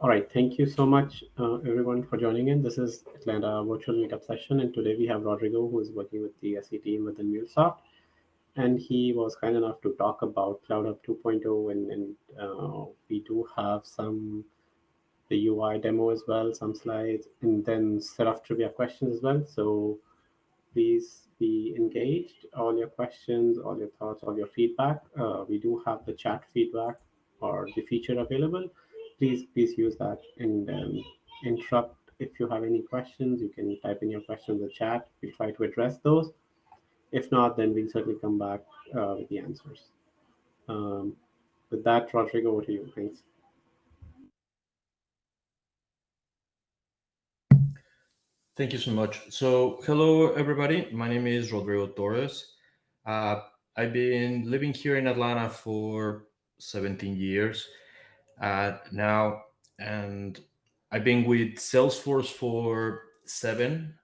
All right, thank you so much, everyone, for joining in. This is Atlanta Virtual Meetup session, and today we have Rodrigo, who is working with the SE team within MuleSoft, and he was kind enough to talk about CloudHub 2.0, and we do have the UI demo as well, some slides, and then set of trivia questions as well. So please be engaged. All your questions, all your thoughts, all your feedback. We do have the chat feedback or the feature available. Please use that and interrupt if you have any questions. You can type in your questions in the chat. We'll try to address those. If not, then we'll certainly come back with the answers. Um, with that, Rodrigo, over to you. Thanks. Thank you so much. So, hello everybody. My name is Rodrigo Torres. Uh, I've been living here in Atlanta for 17 years now, and I've been with Salesforce for 7,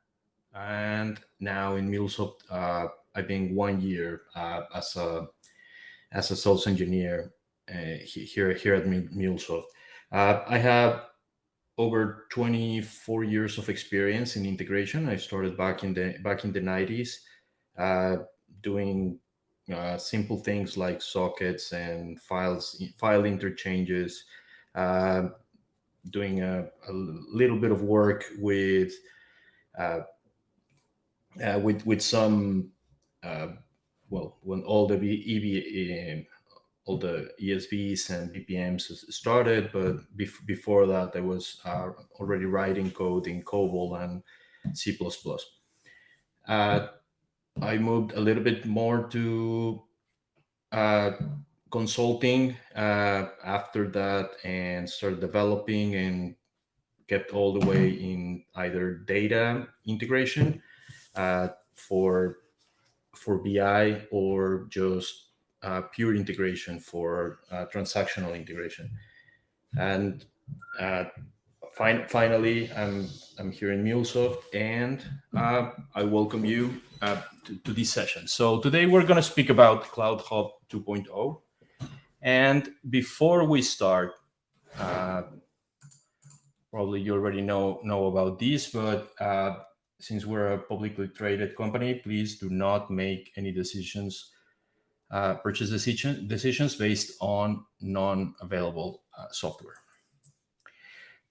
and now in MuleSoft, I've been 1 year as a sales engineer here at MuleSoft. I have over 24 years of experience in integration. I started back in the 90s, uh, doing simple things like sockets and file interchanges, uh, doing a little bit of work uh, with some uh, when all the all the ESVs and BPMs started, but before that, I was already writing code in COBOL and C++. Uh, I moved a little bit more to uh, consulting after that and started developing and kept all the way in either data integration uh, for BI or just pure integration for transactional integration. And uh, finally, I'm here in MuleSoft, and I welcome you to this session. So today we're going to speak about CloudHub 2.0. And before we start, uh, probably you already know about this, but since we're a publicly traded company, please do not make any purchase decisions based on non-available software.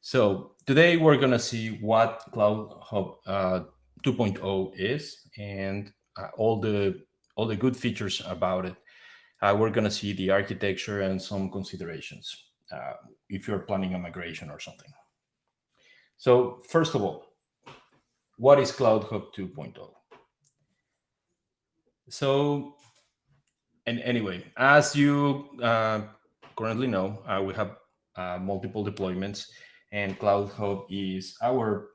So today we're going to see what CloudHub 2.0 is and all the good features about it. We're going to see the architecture and some considerations if you're planning a migration or something. So first of all, what is CloudHub 2.0? So, and anyway, as you currently know, we have multiple deployments, and CloudHub is our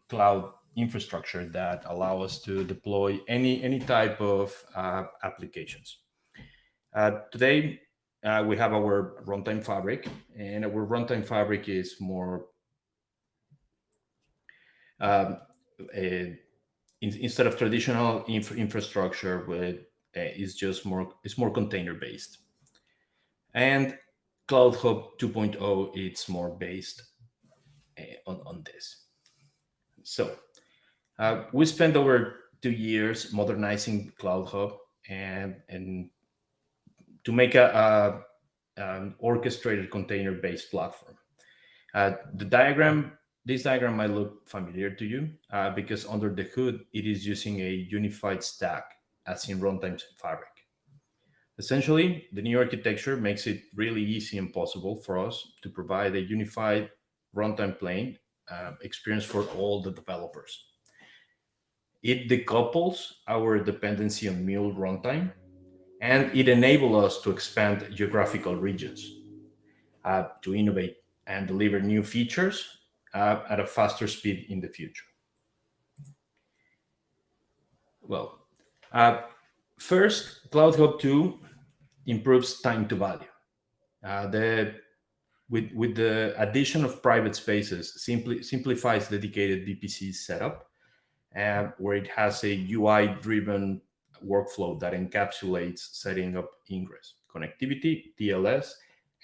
cloud infrastructure that allow us to deploy any type of applications. Today, we have our runtime fabric, and our runtime fabric is more instead of traditional infrastructure, with it's more container based. And CloudHub 2.0, it's more based on this. So we spent over 2 years modernizing CloudHub and to make an orchestrated container-based platform. This diagram might look familiar to you because under the hood, it is using a unified stack as in runtime fabric. Essentially, the new architecture makes it really easy and possible for us to provide a unified runtime plane experience for all the developers. It decouples our dependency on Mule runtime, and it enables us to expand geographical regions, to innovate and deliver new features at a faster speed in the future. Well, first, CloudHub 2 improves time to value. With the addition of private spaces, simplifies dedicated VPC setup, where it has a UI-driven workflow that encapsulates setting up ingress, connectivity, TLS,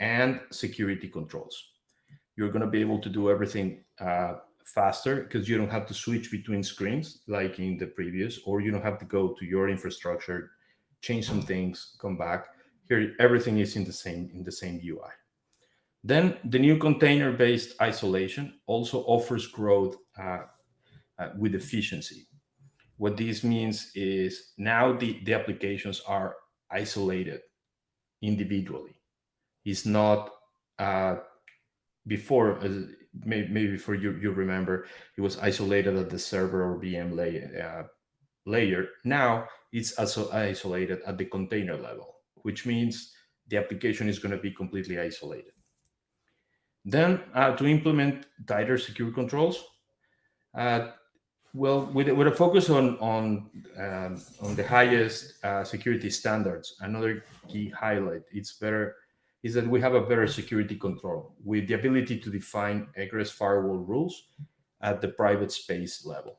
and security controls. You're going to be able to do everything faster because you don't have to switch between screens like in the previous, or you don't have to go to your infrastructure, change some things, come back. Here, everything is in the same UI. Then the new container-based isolation also offers growth with efficiency. What this means is now the applications are isolated individually. It's not uh, before, maybe before you remember, it was isolated at the server or VM layer. Now it's also isolated at the container level, which means the application is going to be completely isolated. Then to implement tighter secure controls, uh, well, with a focus on the highest security standards, another key highlight is that we have a better security control with the ability to define egress firewall rules at the private space level,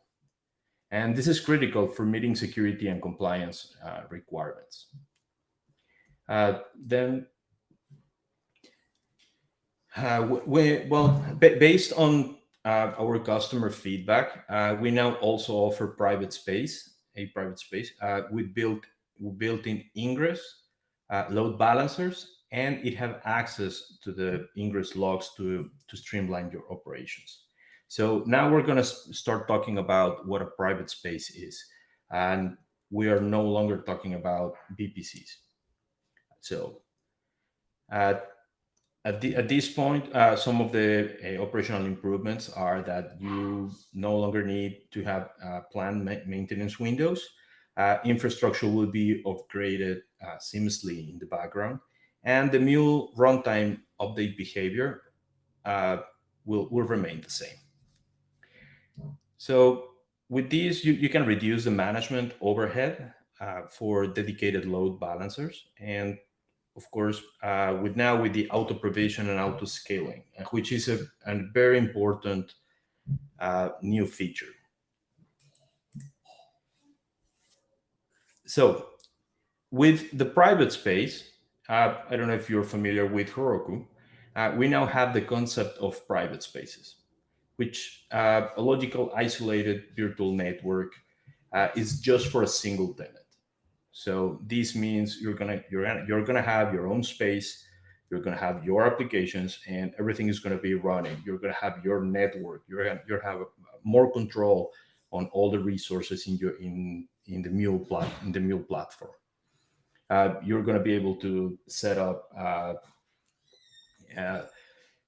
and this is critical for meeting security and compliance requirements. Then based on our customer feedback, we now also offer private space with built-in ingress, load balancers, and it have access to the ingress logs to streamline your operations. So now we're going to start talking about what a private space is, and we are no longer talking about VPCs. So uh, at this point, some of the operational improvements are that you no longer need to have planned maintenance windows. Infrastructure will be upgraded seamlessly in the background, and the Mule runtime update behavior uh, will remain the same. So with these, you can reduce the management overhead for dedicated load balancers, and of course, with the auto provision and auto scaling, which is a very important new feature. So, with the private space, I don't know if you're familiar with Heroku. We now have the concept of private spaces, which a logical isolated virtual network is just for a single tenant. So this means you're gonna have your own space, you're gonna have your applications, and everything is gonna be running. You're gonna have your network. You're have more control on all the resources in the Mule platform. You're gonna be able to set up uh,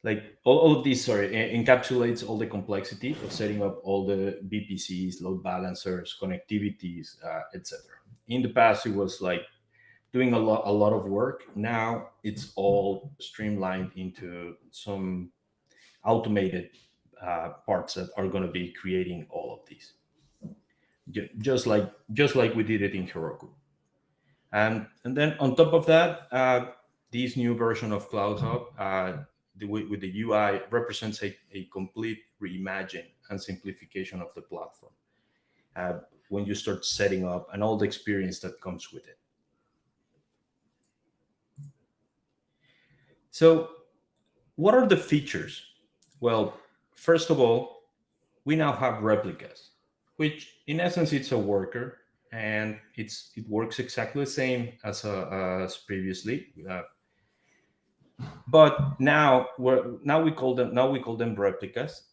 like all of these. Sorry, encapsulates all the complexity of setting up all the VPCs, load balancers, connectivities, etc. In the past, it was like doing a lot of work. Now it's all streamlined into some automated parts that are going to be creating all of these, just like we did it in Heroku. And then on top of that, this new version of CloudHub with the UI represents a complete reimagine and simplification of the platform. Uh, when you start setting up and all the experience that comes with it. So, what are the features? Well, first of all, we now have replicas, which in essence it's a worker, and it works exactly the same as previously. But now we call them replicas,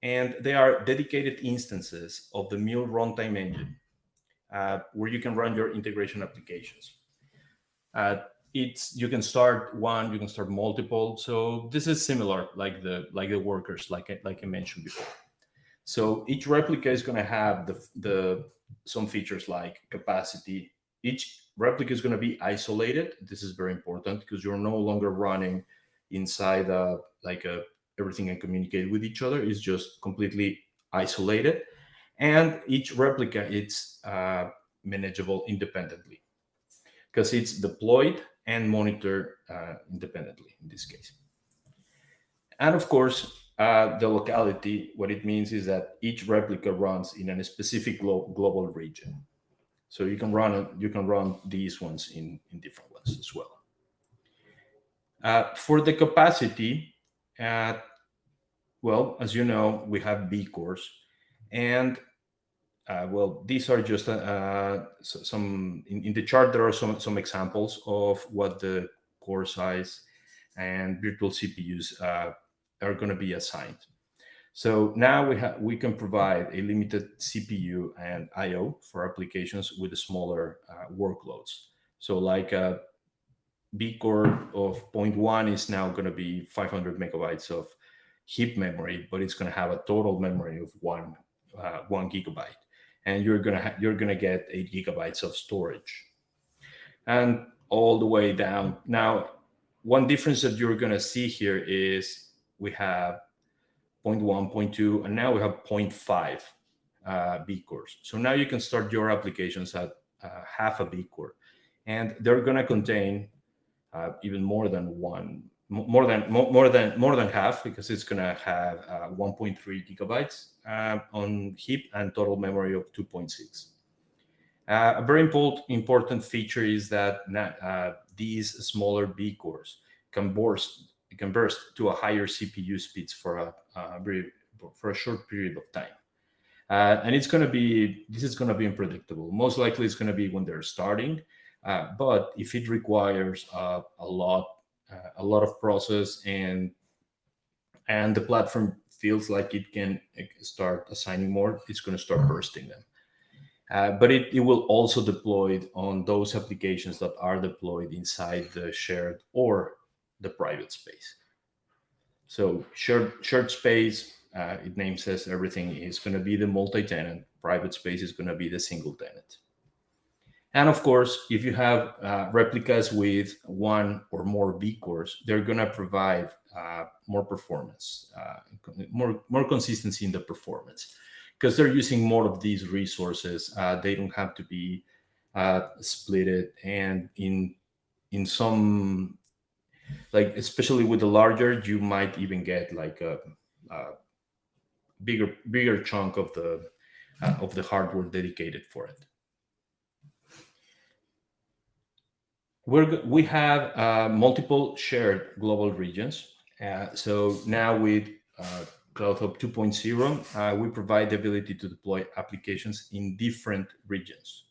and they are dedicated instances of the Mule runtime engine, where you can run your integration applications. Uh, it's You can start one, you can start multiple. So this is similar, like the workers, like I mentioned before. So each replica is going to have the some features like capacity. Each replica is going to be isolated. This is very important because you're no longer running inside everything can communicate with each other. It's just completely isolated, and each replica it's manageable independently because it's deployed and monitored independently in this case. And of course, the locality, what it means is that each replica runs in a specific global region. So you can run these ones in different ones as well. For the capacity, Well, as you know, we have B cores, and well, these are just some in the chart. There are some examples of what the core size and virtual CPUs are going to be assigned. So now we can provide a limited CPU and I/O for applications with smaller workloads. So like a B core of zero point 0.1 is now going to be 500 megabytes of heap memory, but it's going to have a total memory of 1 gigabyte, and you're gonna get 8 gigabytes of storage, and all the way down. Now, one difference that you're gonna see here is we have zero point 0.1, zero point 0.2, and now we have zero point 0.5 B cores. So now you can start your applications at half a B core, and they're gonna contain even more than one, more than half, because it's going to have 1.3 gigabytes on heap and total memory of 2.6. A very important feature is that these smaller B cores can burst to a higher CPU speeds for a short period of time. And this is going to be unpredictable. Most likely it's going to be when they're starting, but if it requires a lot of process, and the platform feels like it can start assigning more, it's going to start bursting them. But it will also deploy on those applications that are deployed inside the shared or the private space. So shared space, it name says everything, is going to be the multi-tenant. Private space is going to be the single tenant. And of course, if you have replicas with one or more B cores, they're going to provide more performance, more consistency in the performance, because they're using more of these resources. They don't have to be splitted, and in some, like especially with the larger, you might even get like a bigger chunk of the hardware dedicated for it. We have multiple shared global regions. So now with CloudHub 2.0, we provide the ability to deploy applications in different regions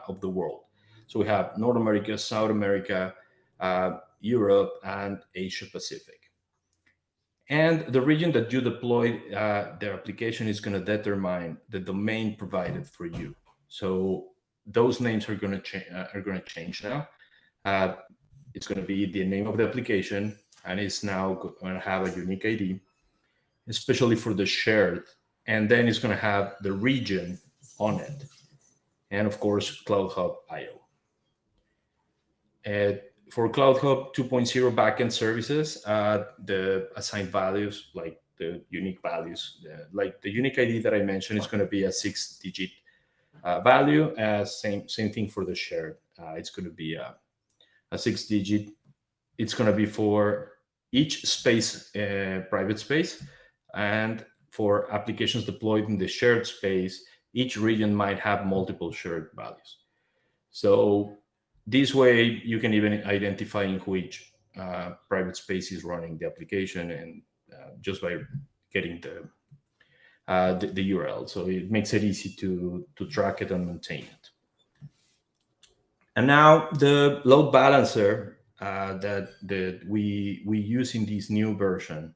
of the world. So we have North America, South America, Europe, and Asia Pacific. And the region that you deploy their application is going to determine the domain provided for you. So those names are going to change now. It's going to be the name of the application, and it's now going to have a unique ID, especially for the shared. And then it's going to have the region on it, and of course, CloudHub IO. For CloudHub 2.0 backend services, the assigned values, like the unique values, like the unique ID that I mentioned, is going to be a 6-digit value. Same thing for the shared. It's going to be a 6-digit. It's going to be for each space, private space, and for applications deployed in the shared space, each region might have multiple shared values. So this way, you can even identify in which private space is running the application, and just by getting the URL. So it makes it easy to track it and maintain it. And now the load balancer that we use in this new version,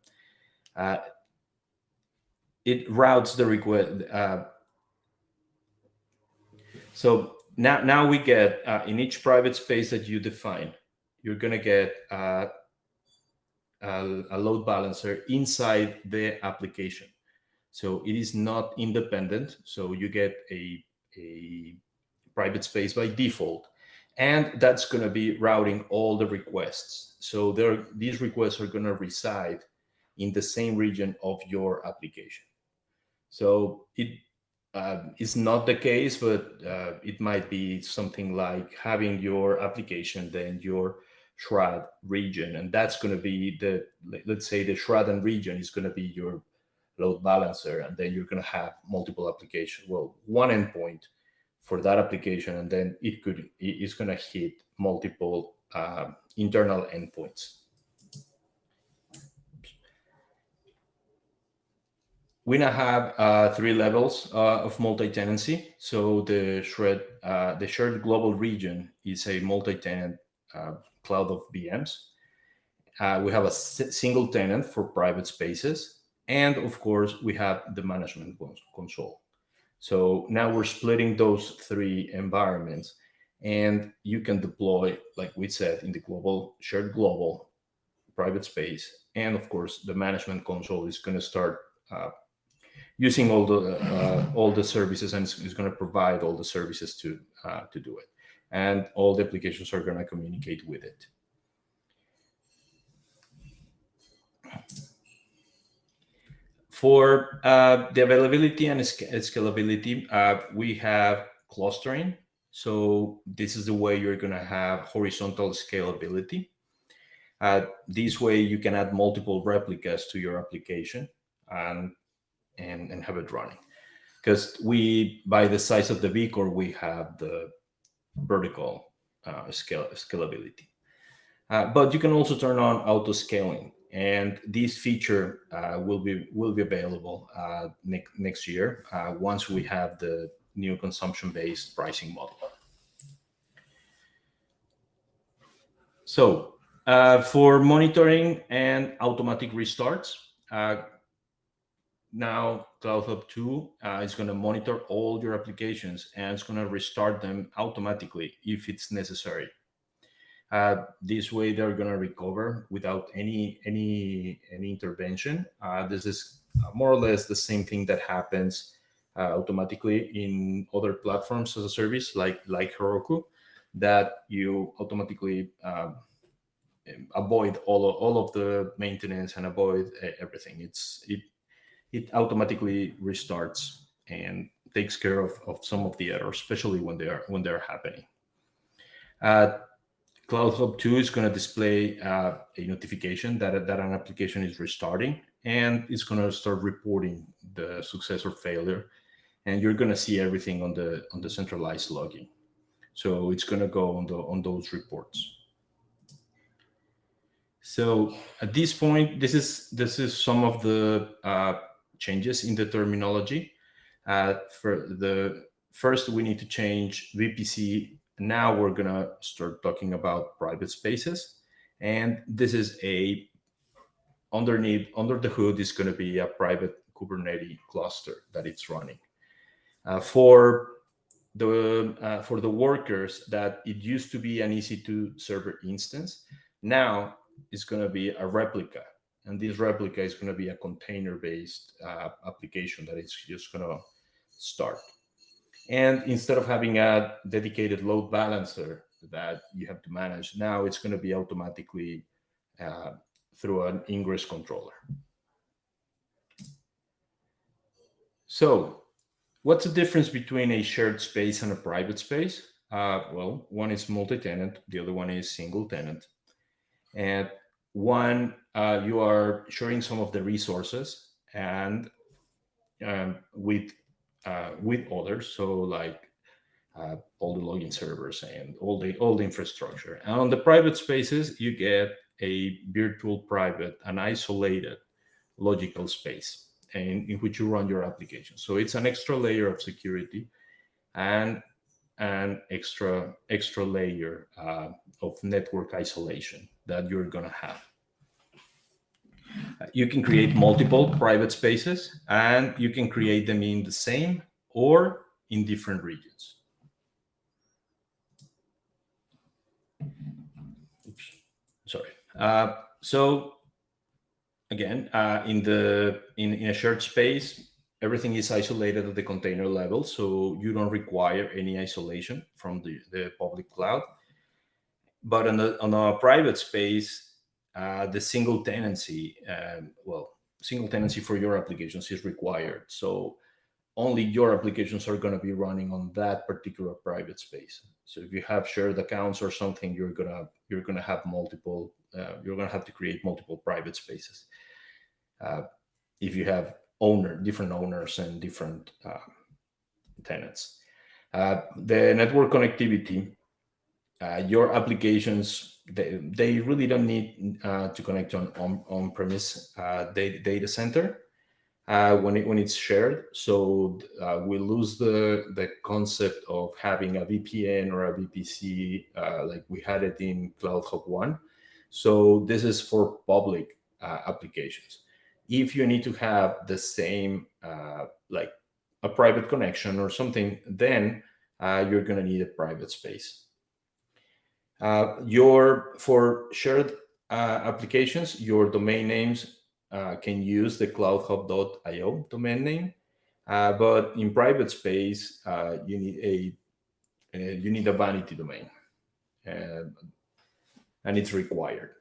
it routes the request. So now we get in each private space that you define, you're going to get a load balancer inside the application. So it is not independent. So you get a private space by default, and that's going to be routing all the requests. So these requests are going to reside in the same region of your application. So it is not the case, but it might be something like having your application, then your shroud region, and that's going to be let's say the shroud and region is going to be your load balancer, and then you're going to have multiple applications. Well, one endpoint for that application, and then it's going to hit multiple internal endpoints. we now have three levels of multi-tenancy. So the shared global region is a multi-tenant cloud of VMs. We have a single tenant for private spaces, and of course, we have the management console. So now we're splitting those three environments, and you can deploy, like we said, in the shared global private space. And of course, the management console is going to start using all the services, and it's going to provide all the services to do it, and all the applications are going to communicate with it. For the availability and scalability, we have clustering. So this is the way you're going to have horizontal scalability. This way, you can add multiple replicas to your application and have it running. Because by the size of the vehicle, we have the vertical scalability. But you can also turn on auto scaling, and this feature will be available next year once we have the new consumption-based pricing model. So for monitoring and automatic restarts, now CloudHub 2 is going to monitor all your applications, and it's going to restart them automatically if it's necessary. This way, they're going to recover without any intervention. This is more or less the same thing that happens automatically in other platforms as a service, like Heroku, that you automatically avoid all of the maintenance and avoid everything. It automatically restarts and takes care of some of the errors, especially when they're happening. CloudHub 2 is going to display a notification that an application is restarting, and it's going to start reporting the success or failure, and you're going to see everything on the centralized logging. So it's going to go on those reports. So at this point, this is some of the changes in the terminology. For the first, we need to change VPC. Now we're gonna start talking about private spaces, and this is under the hood is going to be a private Kubernetes cluster that it's running. For the workers, that it used to be an EC2 server instance, now it's going to be a replica, and this replica is going to be a container-based application that it's just going to start. And instead of having a dedicated load balancer that you have to manage, now it's going to be automatically through an ingress controller. So what's the difference between a shared space and a private space? Well, one is multi-tenant, the other one is single tenant. And one, you are sharing some of the resources and with others, so like all the login servers and all the infrastructure. And on the private spaces, you get a virtual private and isolated logical space in which you run your application. So it's an extra layer of security and an extra layer of network isolation that you're going to have. You can create multiple private spaces, and you can create them in the same or in different regions. Oops, sorry. So again, in a shared space, everything is isolated at the container level, so you don't require any isolation from the public cloud. But on a private space, the single tenancy for your applications is required. So only your applications are going to be running on that particular private space. So if you have shared accounts or something, you're gonna have multiple. You're gonna have to create multiple private spaces. If you have different owners and different tenants, the network connectivity. Your applications, they really don't need to connect on on-premise data center. when it's shared. So we lose the concept of having a VPN or a VPC like we had it in CloudHub 1. So this is for public applications. If you need to have the same like a private connection or something, then you're going to need a private space. Your for shared applications, your domain names can use the CloudHub.io domain name, but in private space, you need a vanity domain, uh, and it's required.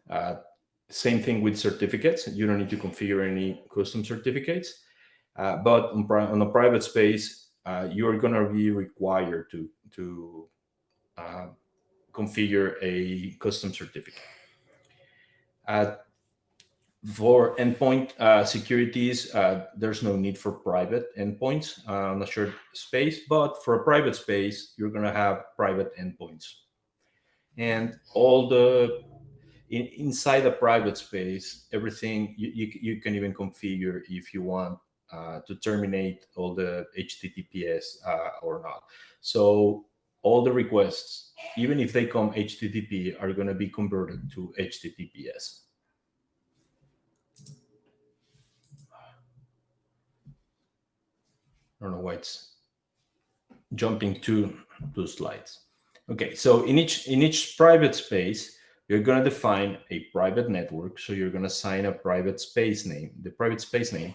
Uh, Same thing with certificates. You don't need to configure any custom certificates, but on a private space, you're going to be required to uh, configure a custom certificate. Uh, for endpoint securities, there's no need for private endpoints on a shared space, but for a private space, you're going to have private endpoints. And all the inside a private space, everything you can even configure if you want to terminate all the HTTPS or not. So all the requests, even if they come HTTP, are going to be converted to HTTPS. I don't know why it's jumping to two slides. Okay, so in each private space, you're going to define a private network. So you're going to assign a private space name, the private space name,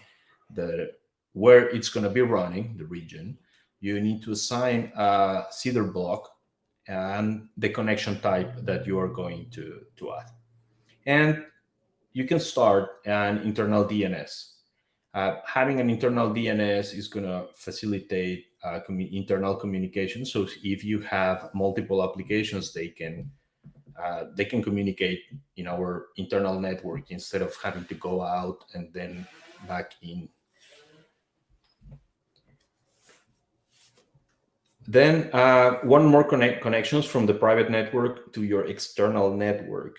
the where it's going to be running, the region. You need to assign a seeder block and the connection type that you are going to add. And you can start an internal DNS. Having an internal DNS is going to facilitate internal communication. So if you have multiple applications, they can communicate in our internal network instead of having to go out and then back in. Then one more connections from the private network to your external network.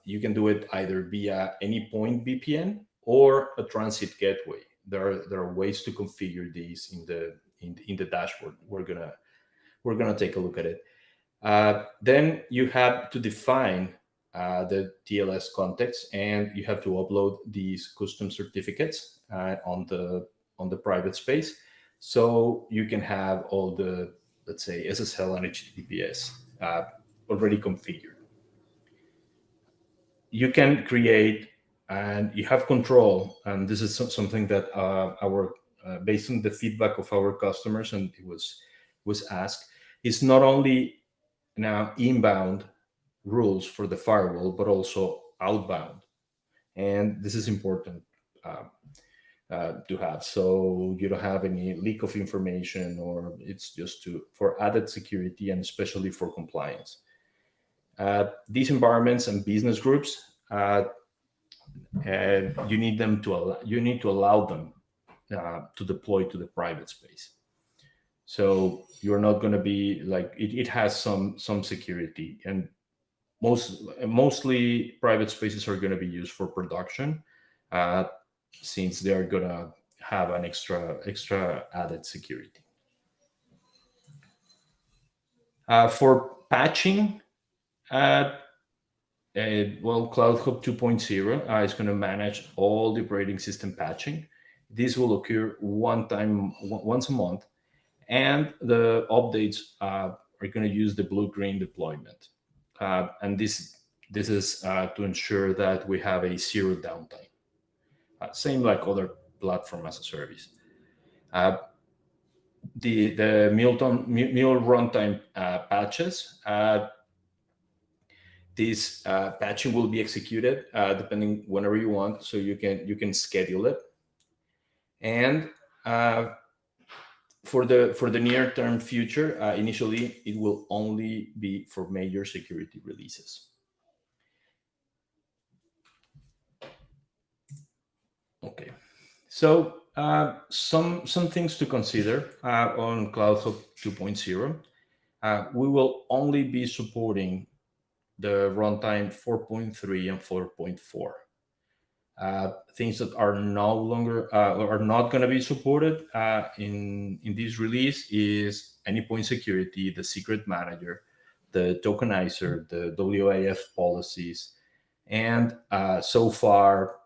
You can do it either via any point VPN or a transit gateway. There are ways to configure these in the dashboard. We're gonna take a look at it. Then you have to define the TLS context, and you have to upload these custom certificates on the private space, so you can have all the, let's say, SSL and HTTPS already configured. You can create and you have control, and this is something that our based on the feedback of our customers, and it was asked, is not only now inbound rules for the firewall, but also outbound. And this is important to have, so you don't have any leak of information, or it's just for added security and especially for compliance. These environments and business groups, you need to allow them to deploy to the private space. So you're not going to be like it has some security, and mostly private spaces are going to be used for production, uh, since they are going to have an extra added security. For patching, uh, well, CloudHub 2.0 is going to manage all the operating system patching. This will occur once a month, and the updates are going to use the blue-green deployment. And this is to ensure that we have a zero downtime. Same like other platform as a service. The mule runtime patches. This patching will be executed depending whenever you want, so you can schedule it. And for the near term future, initially it will only be for major security releases. Okay, so some things to consider on CloudHub 2.0. We will only be supporting the runtime 4.3 and 4.4. things that are no longer or are not going to be supported in this release is endpoint security, the secret manager, the tokenizer, the WAF policies, and so far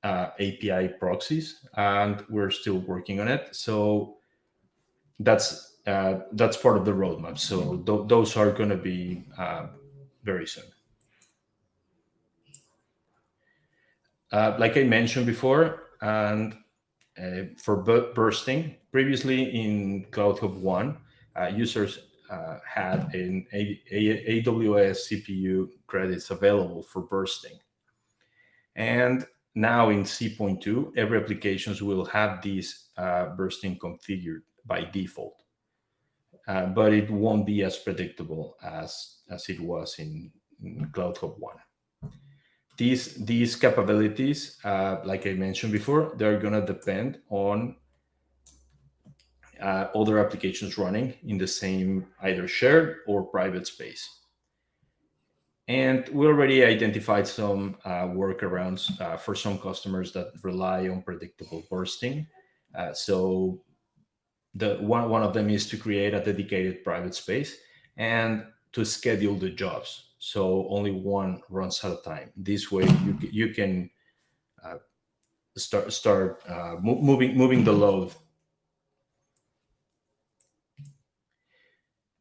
API proxies, and we're still working on it. So that's part of the roadmap. So those are going to be very soon. Like I mentioned before, and for bursting, previously in CloudHub 1, users had an AWS CPU credits available for bursting. And now in C.2, every applications will have this bursting configured by default. But it won't be as predictable as it was in CloudHub 1. These capabilities, like I mentioned before, they're going to depend on other applications running in the same either shared or private space. And we already identified some workarounds for some customers that rely on predictable bursting. So the one of them is to create a dedicated private space and to schedule the jobs so only one runs at a time. This way you can start moving the load.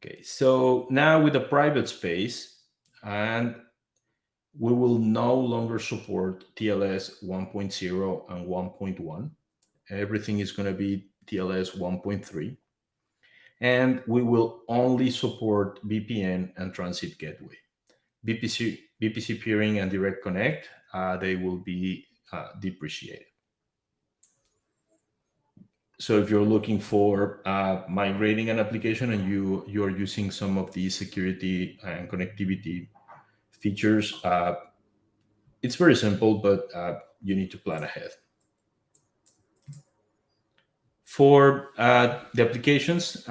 Okay, so now with a private space, and we will no longer support TLS 1.0 and 1.1. Everything is going to be TLS 1.3. And we will only support VPN and transit gateway. VPC peering and direct connect, they will be depreciated. So if you're looking for migrating an application and you're using some of the security and connectivity features, it's very simple, but you need to plan ahead. For the applications,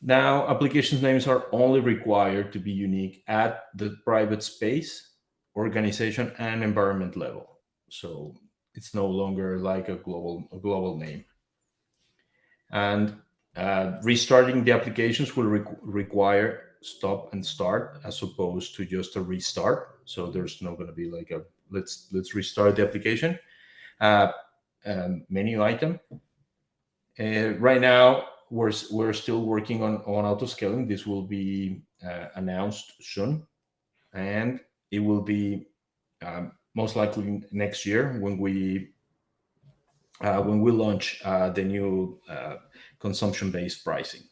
now applications names are only required to be unique at the private space, organization, and environment level. So it's no longer like a global name. And restarting the applications will require stop and start as opposed to just a restart. So there's not going to be like a let's restart the application. Menu item. Right now, we're still working on auto scaling. This will be announced soon, and it will be most likely next year when we launch the new consumption-based pricing.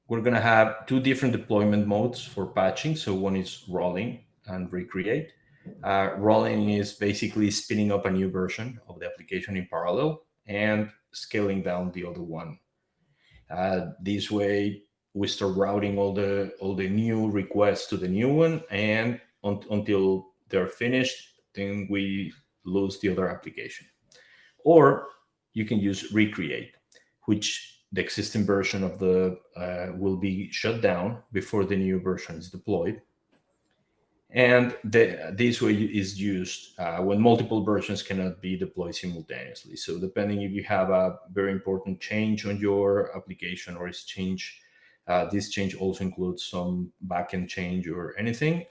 We're going to have two different deployment modes for patching. So one is rolling and recreate. Rolling is basically spinning up a new version of the application in parallel and scaling down the other one. This way, we start routing all the new requests to the new one, and until they're finished, then we lose the other application. Or you can use recreate, which the existing version of the will be shut down before the new version is deployed. And this way is used when multiple versions cannot be deployed simultaneously. So depending if you have a very important change on your application or this change also includes some backend change or anything,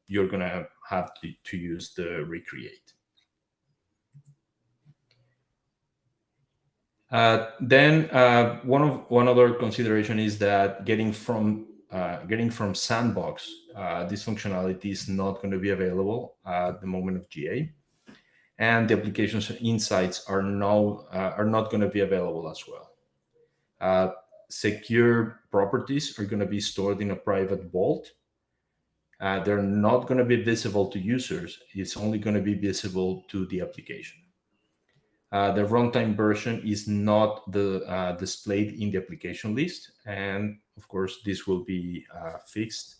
you're going to have to use the recreate. Then one other consideration is that getting from sandbox, this functionality is not going to be available at the moment of GA, and the application's insights are not going to be available as well. Secure properties are going to be stored in a private vault. They're not going to be visible to users. It's only going to be visible to the application. The runtime version is not displayed in the application list, and of course, this will be fixed.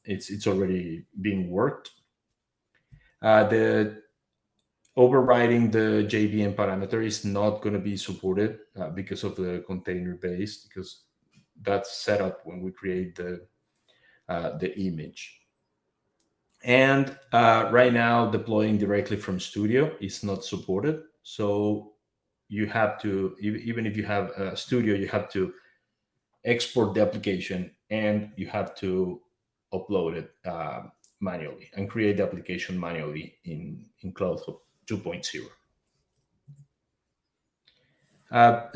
It's already being worked. The overriding the JVM parameter is not going to be supported because of the container base, because that's set up when we create the image. And right now, deploying directly from Studio is not supported. So you have to, even if you have a Studio, you have to export the application and you have to upload it manually and create the application manually in CloudHub 2.0.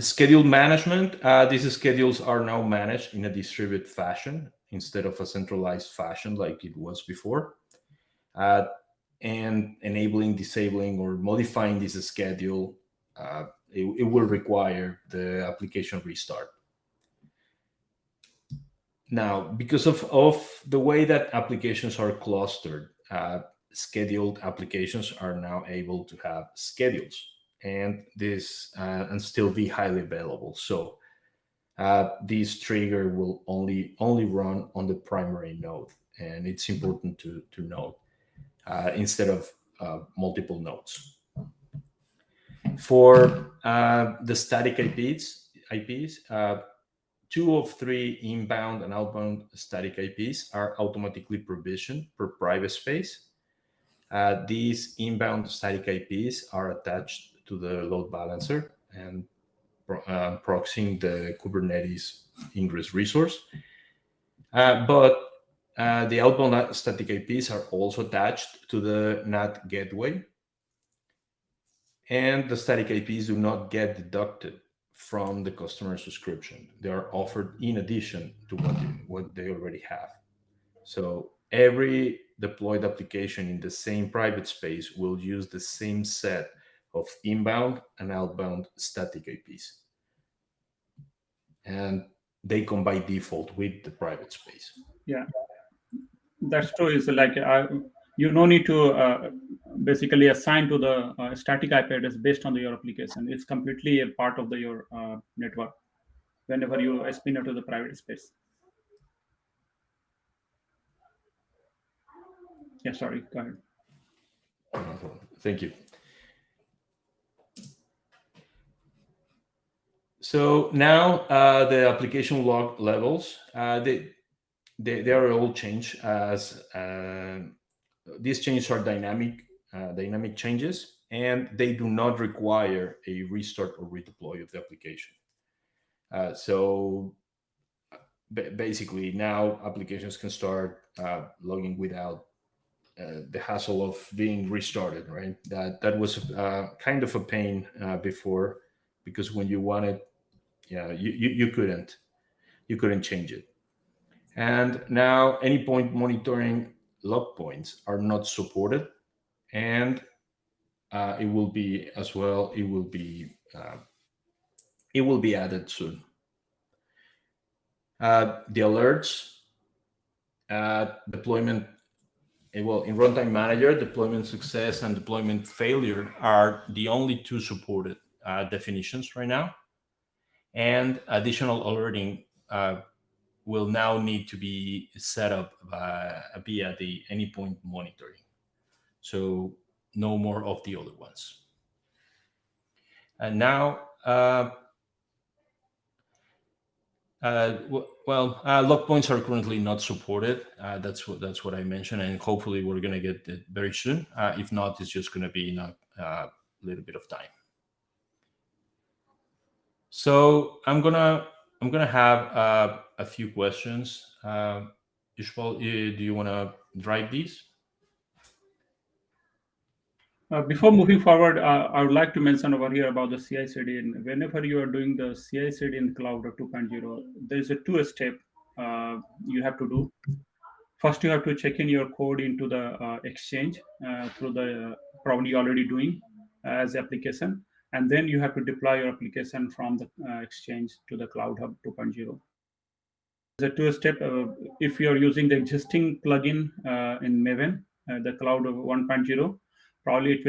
Schedule management. These schedules are now managed in a distributed fashion instead of a centralized fashion like it was before. Uh, and enabling, disabling, or modifying this schedule, it will require the application restart. Now, because of the way that applications are clustered, scheduled applications are now able to have schedules and this and still be highly available. So this trigger will only run on the primary node, and it's important to note instead of multiple nodes. For the static IPs, two of three inbound and outbound static IPs are automatically provisioned per private space. These inbound static IPs are attached to the load balancer and proxying the Kubernetes ingress resource. But the outbound static IPs are also attached to the NAT gateway, and the static IPs do not get deducted from the customer subscription. They are offered in addition to what they already have. So every deployed application in the same private space will use the same set of inbound and outbound static IPs. And they come by default with the private space. Yeah, that's true. Is like you no need to basically assign to the static IP address based on your application. It's completely a part of your network whenever you spin it to the private space. Yeah, sorry, go ahead. Thank you. So now the application log levels, they are all changed as these changes are dynamic changes, and they do not require a restart or redeploy of the application. So basically now applications can start logging without the hassle of being restarted, right? That was kind of a pain before, because when you wanted, yeah, you couldn't change it. And now any point monitoring log points are not supported, and it will be as well. It will be added soon. The alerts, deployment. Well, in Runtime Manager, deployment success and deployment failure are the only two supported definitions right now, and additional alerting will now need to be set up via the anypoint monitoring. So no more of the other ones. And now, log points are currently not supported. That's what I mentioned, and hopefully we're going to get it very soon. If not, it's just going to be in a little bit of time. So I'm gonna have a few questions. Ishbal, do you want to drive these? Before moving forward, I would like to mention over here about the CI/CD. And whenever you are doing the CI/CD in Cloud 2.0, there is a two-step you have to do. First, you have to check in your code into the Exchange through the probably already doing as application, and then you have to deploy your application from the Exchange to the CloudHub 2.0. There's a two-step. If you are using the existing plugin in Maven, the Cloud 1.0, probably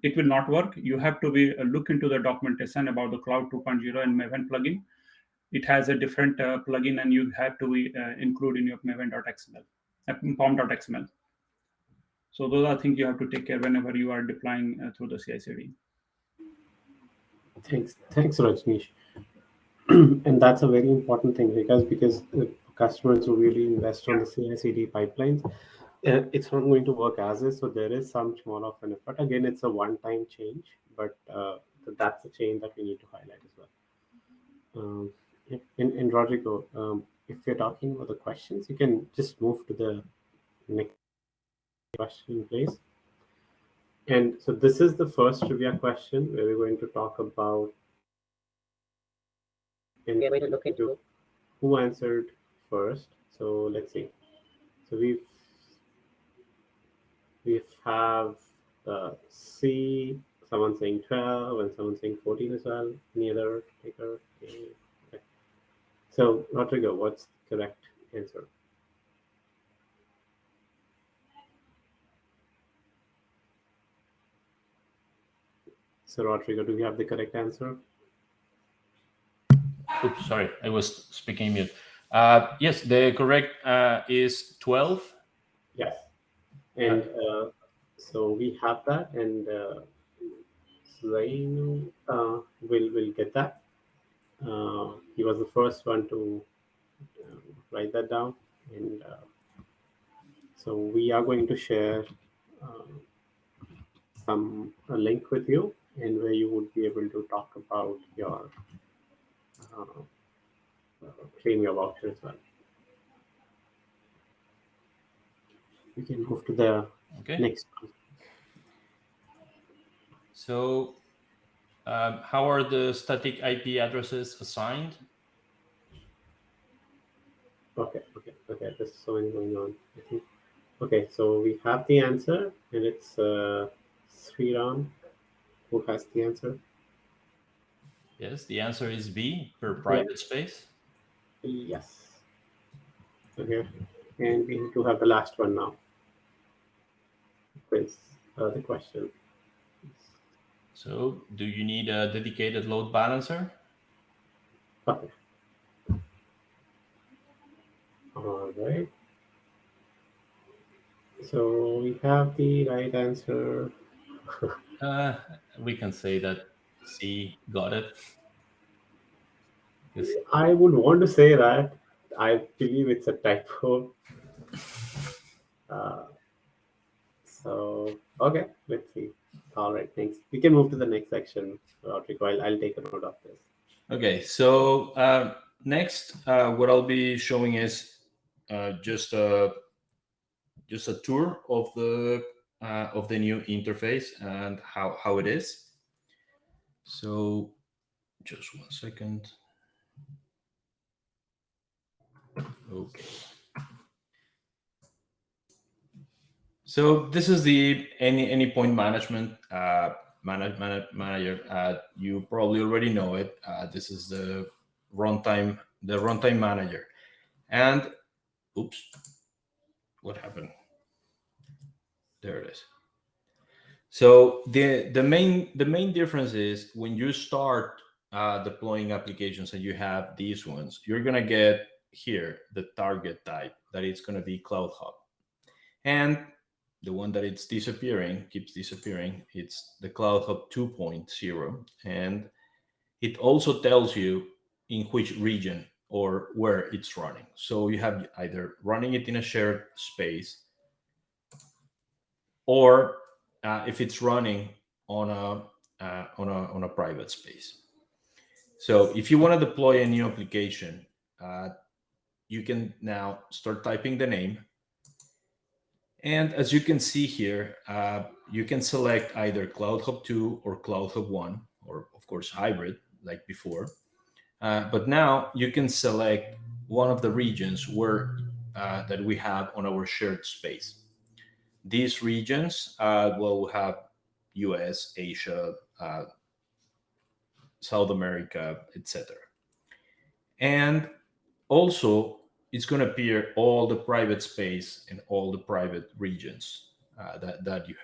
it will not work. You have to be look into the documentation about the Cloud 2.0 and Maven plugin. It has a different plugin, and you have to include in your maven.xml, pom.xml. So those are things you have to take care whenever you are deploying through the CI/CD. Thanks, Rajneesh. And that's a very important thing because customers who really invest on the CI/CD pipelines, it's not going to work as is. So there is some small of an effort. Again, it's a one-time change, but that's a change that we need to highlight as well. In Rodrigo, if you're talking about the questions, you can just move to the next question, please. And so this is the first trivia question where we're going to talk about and we're going to look into who answered first. So let's see. So we have C, someone saying 12 and someone saying 14 as well. Any other taker? Okay. So Rodrigo, what's the correct answer? So Rodrigo, do we have the correct answer? Oops, sorry, I was speaking mute. Yes, the correct is 12. Yes. And so we have that, and Zainu will get that. He was the first one to write that down, and so we are going to share uh, a link with you, and where you would be able to talk about your uh, claim your voucher as well. We can move to the next one. So, how are the static IP addresses assigned? Okay. There's so many going on. I think. Okay, so we have the answer, and it's Sriram who has the answer. Yes, the answer is B, per private space. Yes. Okay, and we need to have the last one now. Quiz, the question. So, do you need a dedicated load balancer? Okay. All right. So we have the right answer. We can say that C got it. I would want to say that. I believe it's a typo. Uh, so, okay, let's see. All right, thanks. We can move to the next section, Rodrigo. I'll take a note of this. Okay, so next, what I'll be showing is just a tour of the new interface and how it is. So, just 1 second. Okay. So this is the any point management manager. You probably already know it. This is the runtime manager. And oops, what happened? There it is. So the main difference is when you start deploying applications and you have these ones, you're gonna get here the target type that it's gonna be CloudHub, and the one that it's keeps disappearing, it's the CloudHub 2.0, and it also tells you in which region or where it's running. So you have either running it in a shared space, or if it's running on a private space. So if you want to deploy a new application, you can now start typing the name. And as you can see here, you can select either CloudHub 2 or CloudHub 1, or of course hybrid like before. But now you can select one of the regions where that we have on our shared space. These regions will have US, Asia, South America, etc. And also, it's going to appear all the private space and all the private regions that you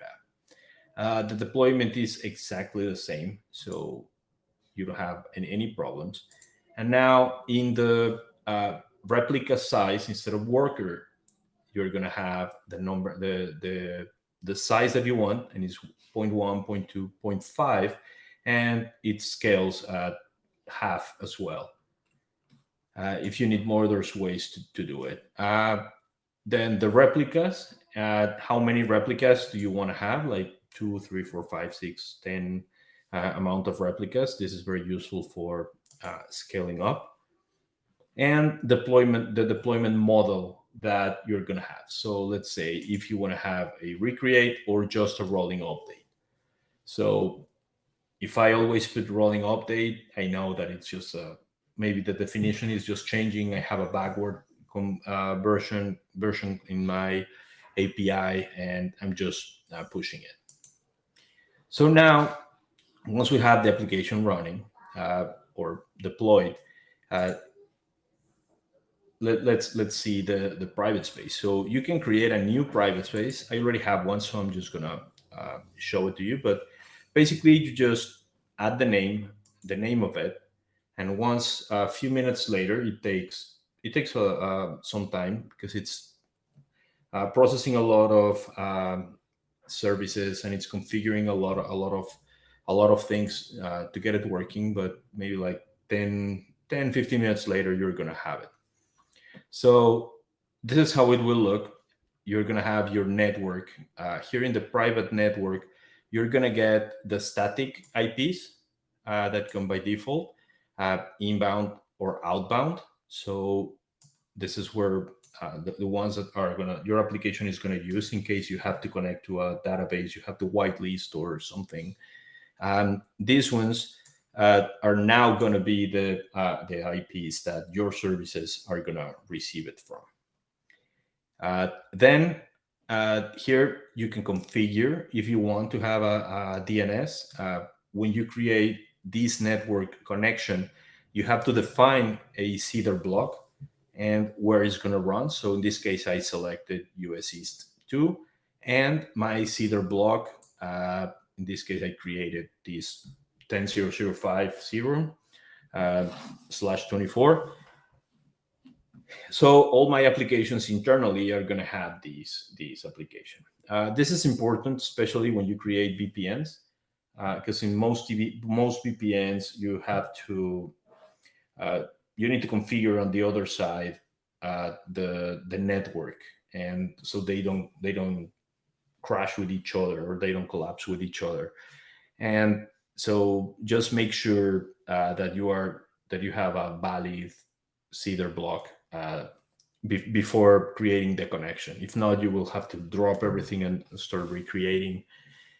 have. The deployment is exactly the same, so you don't have any problems. And now in the replica size, instead of worker, you're going to have the number, the size that you want, and it's 0.1, 0.2, 0.5, and it scales at half as well. If you need more, there's ways to do it. Then the replicas how many replicas do you want to have, like 2, 3, 4, 5, 6, 10 amount of replicas. This is very useful for scaling up. And the deployment model that you're going to have. So let's say if you want to have a recreate or just a rolling update. So if I always put rolling update, I know that it's just maybe the definition is just changing. I have a backward version in my API, and I'm just pushing it. So now, once we have the application running or deployed, uh, let's see the private space. So you can create a new private space. I already have one, so I'm just gonna show it to you. But basically, you just add the name of it, and once a few minutes later, it takes some time because it's processing a lot of services, and it's configuring a lot of things to get it working. But maybe like 10, 15 minutes later, you're gonna have it. So this is how it will look. You're gonna have your network here in the private network. You're gonna get the static IPs that come by default, inbound or outbound. So this is where the ones that are gonna your application is gonna use in case you have to connect to a database, you have to whitelist or something. These ones are now going to be the IPs that your services are going to receive it from. Then here you can configure if you want to have a DNS. When you create this network connection, you have to define a Cedar block and where it's going to run. So in this case, I selected US East 2 and my Cedar block. In this case, I created this 10.0.0.5.0 /24. So all my applications internally are going to have these application. This is important, especially when you create VPNs, because in most VPNs you have to you need to configure on the other side the network, and so they don't crash with each other or they don't collapse with each other. And so just make sure that you have a valid Cedar block before creating the connection. If not, you will have to drop everything and start recreating.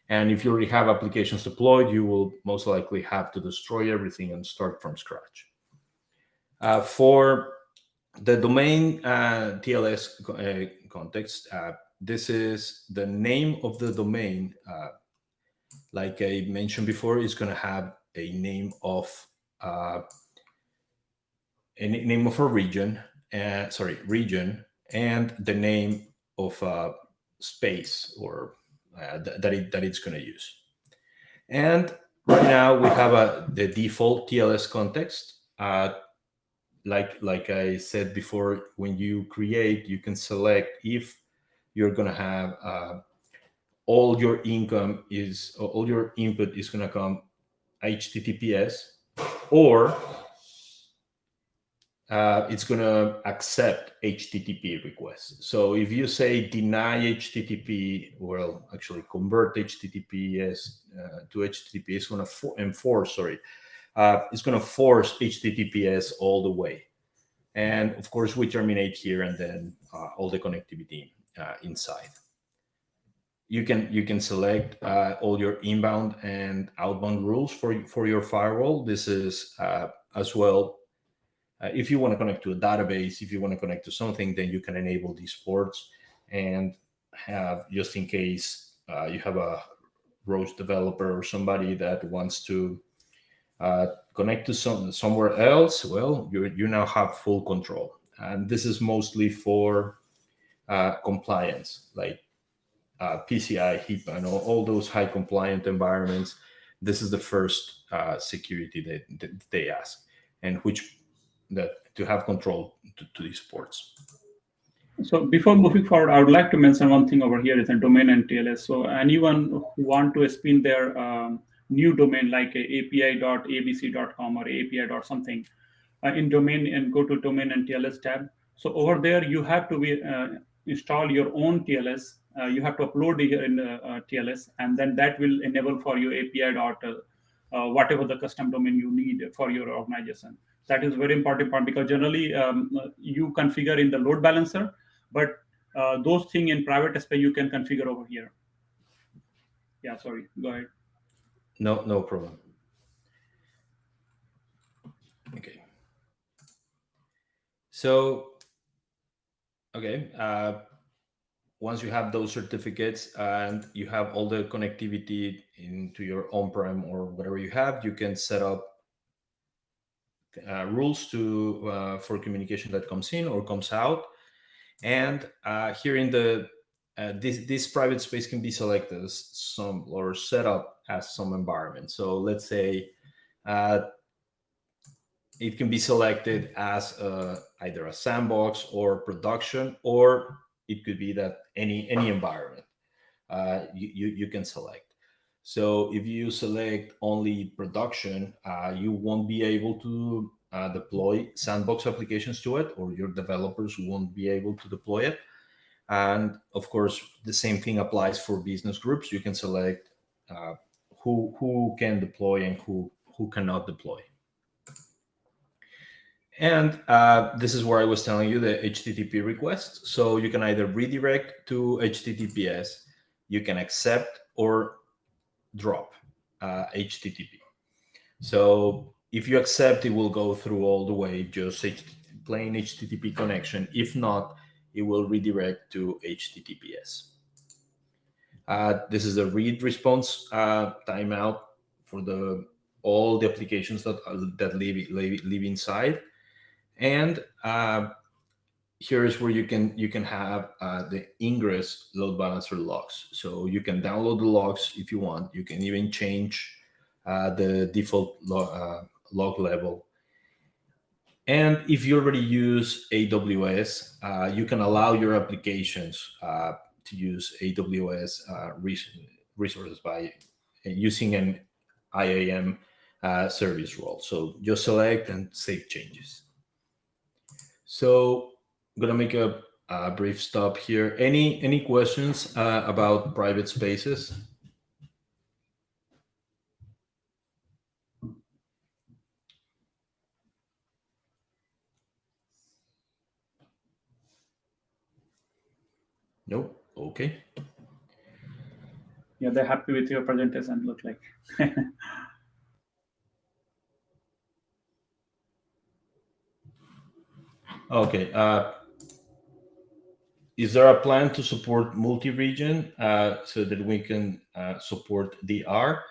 And if you already have applications deployed, you will most likely have to destroy everything and start from scratch. For the domain TLS context, this is the name of the domain. Like I mentioned before, is going to have a name of a region, and the name of a space or that it's going to use. And right now we have the default TLS context. Like I said before, when you create, you can select if you're going to have all your input is going to come HTTPS, or it's going to accept HTTP requests. So if you say deny HTTP, well, actually convert HTTPS to HTTP, it's going to enforce. It's going to force HTTPS all the way. And of course, we terminate here, and then all the connectivity inside. You can select all your inbound and outbound rules for your firewall. This is as well. If you want to connect to a database, if you want to connect to something, then you can enable these ports and have, just in case you have a roach developer or somebody that wants to connect to somewhere else, well, you now have full control. And this is mostly for compliance, like PCI, HIPAA, and all those high compliant environments. This is the first security that they ask, and to have control to these ports. So before moving forward, I would like to mention one thing over here is a domain and TLS. So anyone who want to spin their new domain like a api.abc.com or api something in domain, and go to domain and TLS tab. So over there, you have to install your own TLS you have to upload here in TLS, and then that will enable for you API dot whatever the custom domain you need for your organization. That is very important part, because generally you configure in the load balancer, but those things in private space you can configure over here. Yeah, sorry, go ahead. No problem. Okay. So, okay. Once you have those certificates and you have all the connectivity into your on-prem or whatever you have, you can set up rules to for communication that comes in or comes out. And here in the this private space can be selected as some or set up as some environment. So let's say it can be selected as either a sandbox or production, or it could be that any environment you can select. So if you select only production, you won't be able to deploy sandbox applications to it, or your developers won't be able to deploy it. And of course, the same thing applies for business groups. You can select who can deploy and who cannot deploy. And this is where I was telling you the HTTP request. So you can either redirect to HTTPS, you can accept or drop HTTP. So if you accept, it will go through all the way, just plain HTTP connection. If not, it will redirect to HTTPS. This is a read response timeout for all the applications that live inside. And here is where you can have the ingress load balancer logs. So you can download the logs if you want. You can even change the default log level. And if you already use AWS, you can allow your applications to use AWS resources by using an IAM service role. So just select and save changes. So I'm gonna make a brief stop here. Any questions about private spaces? Nope. Okay. Yeah, they're happy with your presentation, look like. Okay. Is there a plan to support multi-region so that we can support DR?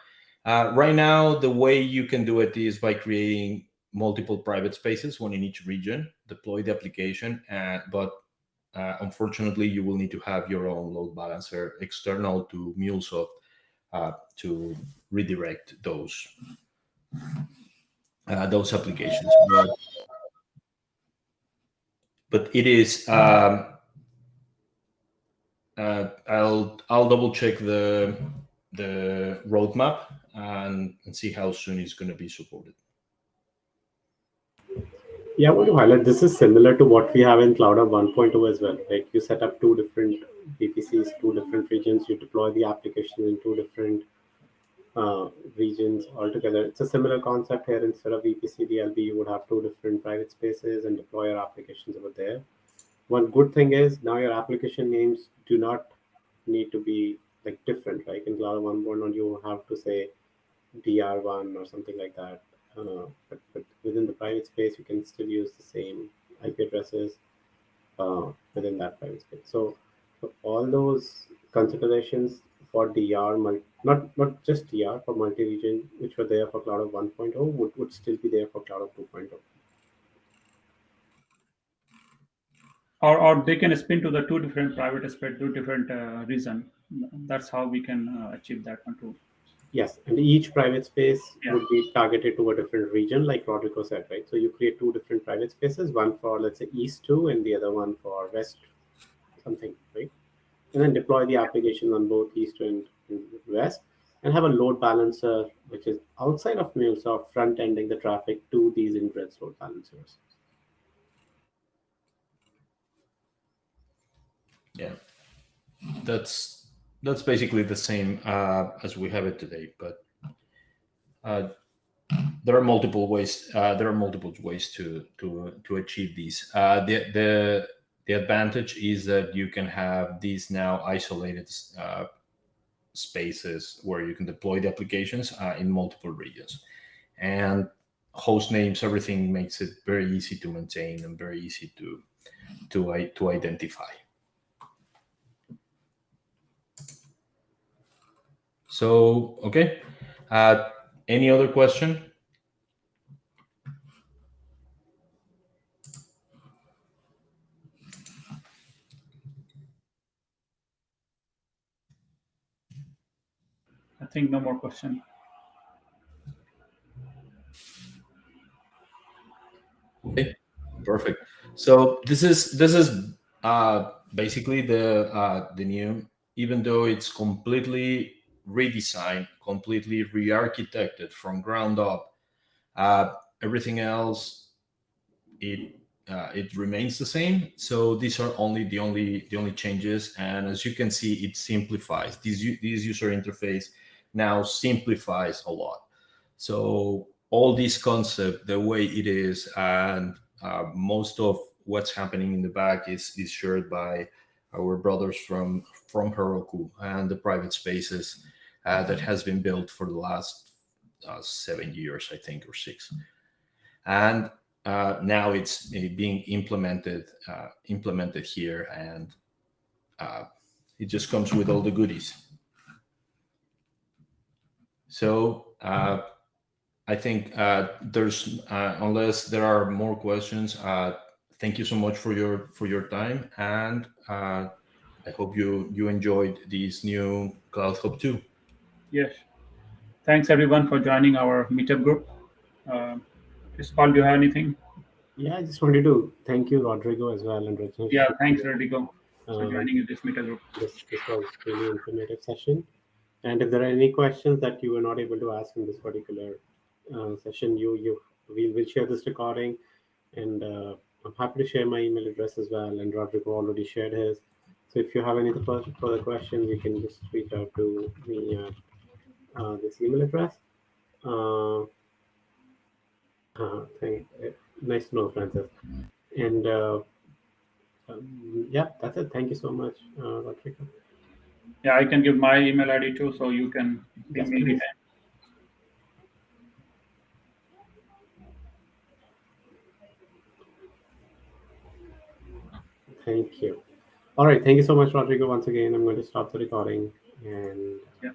Right now, the way you can do it is by creating multiple private spaces, one in each region, deploy the application, but unfortunately, you will need to have your own load balancer external to MuleSoft to redirect those applications. But it is. I'll double check the roadmap and see how soon it's going to be supported. Yeah, I want to highlight this is similar to what we have in CloudHub 1.0 as well. Like you set up two different VPCs, two different regions, you deploy the application in two different regions altogether. It's a similar concept here. Instead of VPC DLB, you would have two different private spaces and deploy your applications over there. One good thing is now your application names do not need to be like different. Like in CloudHub 1.0, you have to say DR1 or something like that. But within the private space, you can still use the same IP addresses within that private space. So all those considerations for DR, not just DR, for multi-region, which were there for CloudHub 1.0, would still be there for CloudHub 2.0. Or they can spin to the two different private space, two different reason. That's how we can achieve that one too. Yes, and each private space Yeah. would be targeted to a different region, like Rodrigo said, right? So you create two different private spaces, one for, let's say, East 2 and the other one for West something, right? And then deploy the application on both East and West, and have a load balancer, which is outside of MuleSoft, front-ending the traffic to these ingress load balancers. Yeah. that's basically the same as we have it today. But uh, there are multiple ways. There are multiple ways to achieve these. The advantage is that you can have these now isolated spaces where you can deploy the applications in multiple regions, and host names, everything makes it very easy to maintain and very easy to identify. So okay, any other question? I think no more question. Okay, perfect. So this is basically the new, even though it's completely redesigned, completely re-architected from ground up. Everything else, it remains the same. So these are only the only changes, and as you can see, it simplifies this user interface. Now simplifies a lot. So all this concept, the way it is, and most of what's happening in the back is shared by our brothers from Heroku and the private spaces that has been built for the last 7 years, I think, or 6. And now it's being implemented here, and uh, it just comes with all the goodies. So I think there's unless there are more questions. Thank you so much for your time, and I hope you enjoyed this new CloudHub 2. Yes. Thanks everyone for joining our meetup group. Uh, Paul, do you have anything? Yeah, I just wanted to thank you, Rodrigo, as well, and Yeah, Rajneesh. thanks, Rodrigo, for Um, joining in this meetup group. this was really informative session. And if there are any questions that you were not able to ask in this particular session, we'll share this recording, and I'm happy to share my email address as well. And Rodrigo already shared his. So if you have any further questions, you can just reach out to me at this email address. Uh, Nice to know, Francis. And yeah, that's it. Thank you so much, Rodrigo. Yeah, I can give my email ID too, so you can ping Yes, me please. anytime. Thank you. All right. Thank you so much, Rodrigo. Once again, I'm going to stop the recording and Yeah.